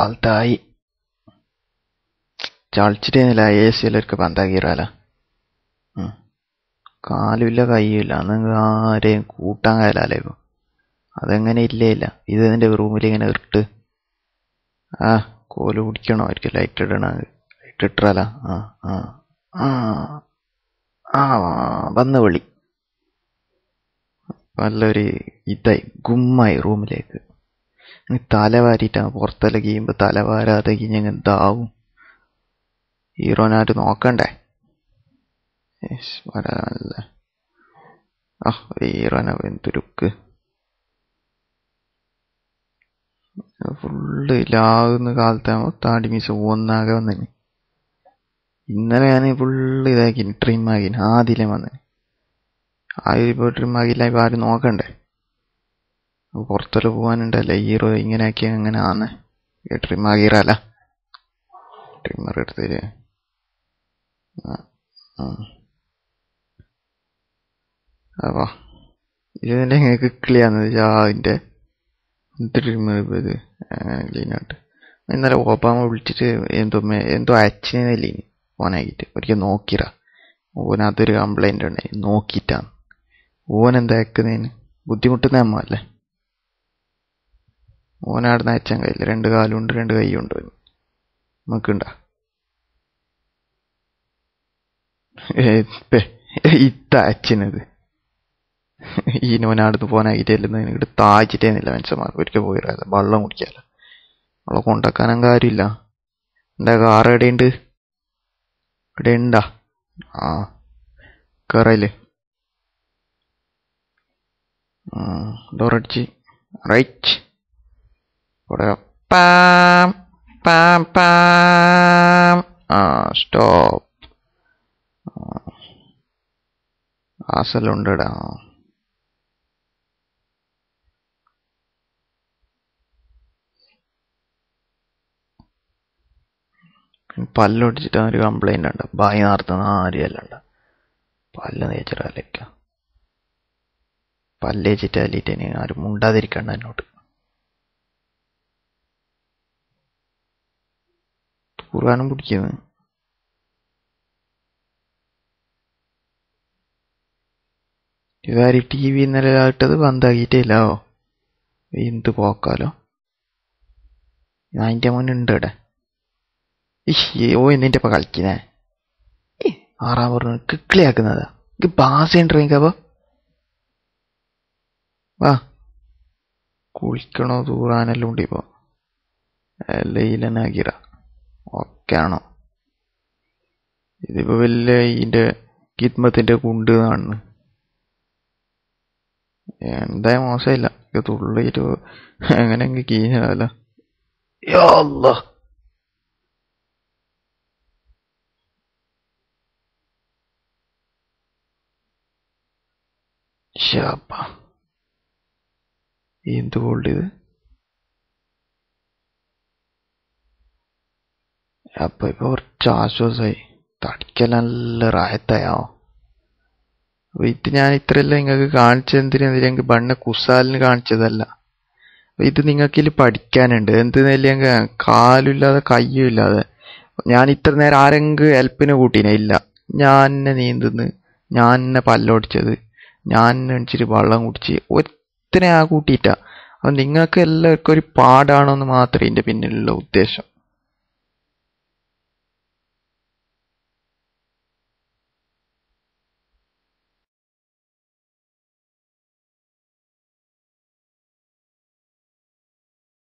കാലത്തായി ചളിച്ചിട്ടേന്നില്ല AC എല്ലാവർക്കും പന്താക്കിറാല. കാലുമില്ല കയ്യുമില്ല, അന്ന് ആരെയും കൂട്ടാൻ കയലാലേ ഇപ്പൊ. അതെങ്ങനെ ഇല്ലേ ഇല്ല. ഇത് ഇതിന്റെ റൂമിൽ ഇങ്ങനെ ഇട്ട് കോല് പിടിക്കണോ അവർക്ക് ലൈറ്റ് ഇടണ. ലൈറ്റ് ഇട്ടാല വന്ന് വിളി നല്ലൊരു ഇതായി ഗുമ്മായി റൂമിലേക്ക്. തല വാരിയിട്ടാണ് പുറത്തെല്ലാം കീയുമ്പോ തല വാരാതെ കിഞ്ഞ എന്താവും. ഹീറോനായിട്ട് നോക്കണ്ടേ. വരാനല്ലേ ഹീറോന എന്തൊരുക്ക് ഫുള്ള് ലാകുന്ന കാലത്താകുമ്പോ താടി മീശ ഒന്നാകെ വന്നിന്. ഇന്നലെ ഞാൻ ഫുള്ള് ഇതാക്കിന്, ട്രിം ആക്കിന്. ആദ്യം വന്നിന്. ആദ്യം ട്രിം ആക്കിയില്ല. ഇപ്പൊ ആരും നോക്കണ്ടേ. പുറത്തെല്ലാം പോവാനുണ്ടല്ലേ. ഹീറോ ഇങ്ങനെ ആക്കി അങ്ങനെ ആന്ന് ട്രിം ആക്കിറല്ല. ട്രിമ്മർ എടുത്തിട്ട് അപ്പൊ ഇതിന്റെ എങ്ങനെ ക്ലിയാന്ന് അതിന്റെ ട്രിമ്മർ ഇത് അങ്ങനെ ക്ലീനായിട്ട്. ഇന്നലെ ഒബാമ വിളിച്ചിട്ട് എന്തോ അച്ഛനല്ലേ ഓനാക്കിട്ട് ഒരിക്കൽ നോക്കിറ. ഓനതൊരു കംപ്ലൈന്റ് ഉണ്ടായി. നോക്കിയിട്ടാണ് ഓനെന്താ അയക്കുന്നതിന് ബുദ്ധിമുട്ടുന്ന അമ്മ അല്ലേ. ഓനാടുന്ന് അയച്ചാൻ കഴിയില്ല. 2 കാലുണ്ട് 2 കൈയുണ്ട്. നമുക്കുണ്ടാ ഇത്ത അച്ഛനത് ഈ നോനാടുന്ന് പോനാക്കിട്ടേല്ലെന്ന് ഇങ്ങോട്ട് താഴ്ച്ചിട്ടേന്നില്ല. മനുഷ്യന്മാർ ഒരിക്കൽ പോയിരാല. വെള്ളം കുടിക്കാല. വെള്ളം കൊണ്ടാക്കാനും കാര്യമില്ല. എന്താ കാർ എവിടെയുണ്ട്? ഇവിടെ ഉണ്ടാ? കയറയില് ഡോറടിച്ച് റൈറ്റ് പാം പാം പാം. സ്റ്റോപ്പ്. ആസലുണ്ടടാ. പല്ലൊടിച്ചിട്ട് ഒരു കംപ്ലൈന്റ് ഉണ്ട്. ബായി നടത്തുന്ന ആരെയല്ല പല്ല് തേച്ചിട്ടല്ലേക്ക. പല്ലേച്ചിട്ട് അല്ലിട്ട് ആരും മുണ്ടാതിരിക്കണ്ട എന്നോട്ട്. തൂറാനും പിടിക്കുന്നത്. ഇതാര് TV ഇന്നലെ ഇട്ടത് ബന്ധാക്കിയിട്ടേ ഇല്ലാവോ. എന്ത് പോക്കാലോ. അതിന്റെ മുന്നുണ്ട് ഇവിടെ. എന്നിന്റെ ഇപ്പൊ കളിക്കുന്നേ 6 പറഞ്ഞു കിക്ലിയാക്കുന്നതാ. ഇത് ബാസേണ്ടപ്പോ വാ കുളിക്കണോ തൂറാനെല്ലാം ഉണ്ട്. ഇപ്പൊ എല്ലാം ആക്കിറ ഒക്കെ ആണോ. ഇതിപ്പോ വല്ല ഇതിന്റെ കിത്മത്തിന്റെ കുണ്ട് കാണുന്നു. എന്തായാലും മോശമില്ല. തുള്ളിയിട്ട് എങ്ങനെയെങ്കിൽ കീഞ്ഞല്ല. എന്ത് ഗോൾഡ് ഇത്. അപ്പൊ ഇപ്പൊ കുറച്ച് ആശ്വാസമായി. തടിക്കെല്ലാം നല്ല റായത്തായോ. ഇത് ഞാൻ ഇത്രയെല്ലാം നിങ്ങൾക്ക് കാണിച്ചെന്തിനെതിരെ ബണ്ണ കുസാലിന് കാണിച്ചതല്ല. ഇത് നിങ്ങൾക്കില് പഠിക്കാനുണ്ട്. എന്തിനല്ലേ കാലുമില്ലാതെ കയ്യും ഇല്ലാതെ. ഞാൻ ഇത്ര നേരം ആരെങ്കിലും ഹെൽപ്പിന് കൂട്ടീനെ ഇല്ല. ഞാൻ തന്നെ നീന്തുന്നു, ഞാൻ തന്നെ പല്ലൊടിച്ചത്, ഞാൻ തന്നെ അടിച്ചിട്ട് വെള്ളം കുടിച്ച് ഒത്തിരി കൂട്ടിയിട്ടാ. അപ്പൊ നിങ്ങൾക്ക് എല്ലാവർക്കും ഒരു പാടാണോന്ന് മാത്രമേ ഇതിന്റെ പിന്നിലുള്ള ഉദ്ദേശം.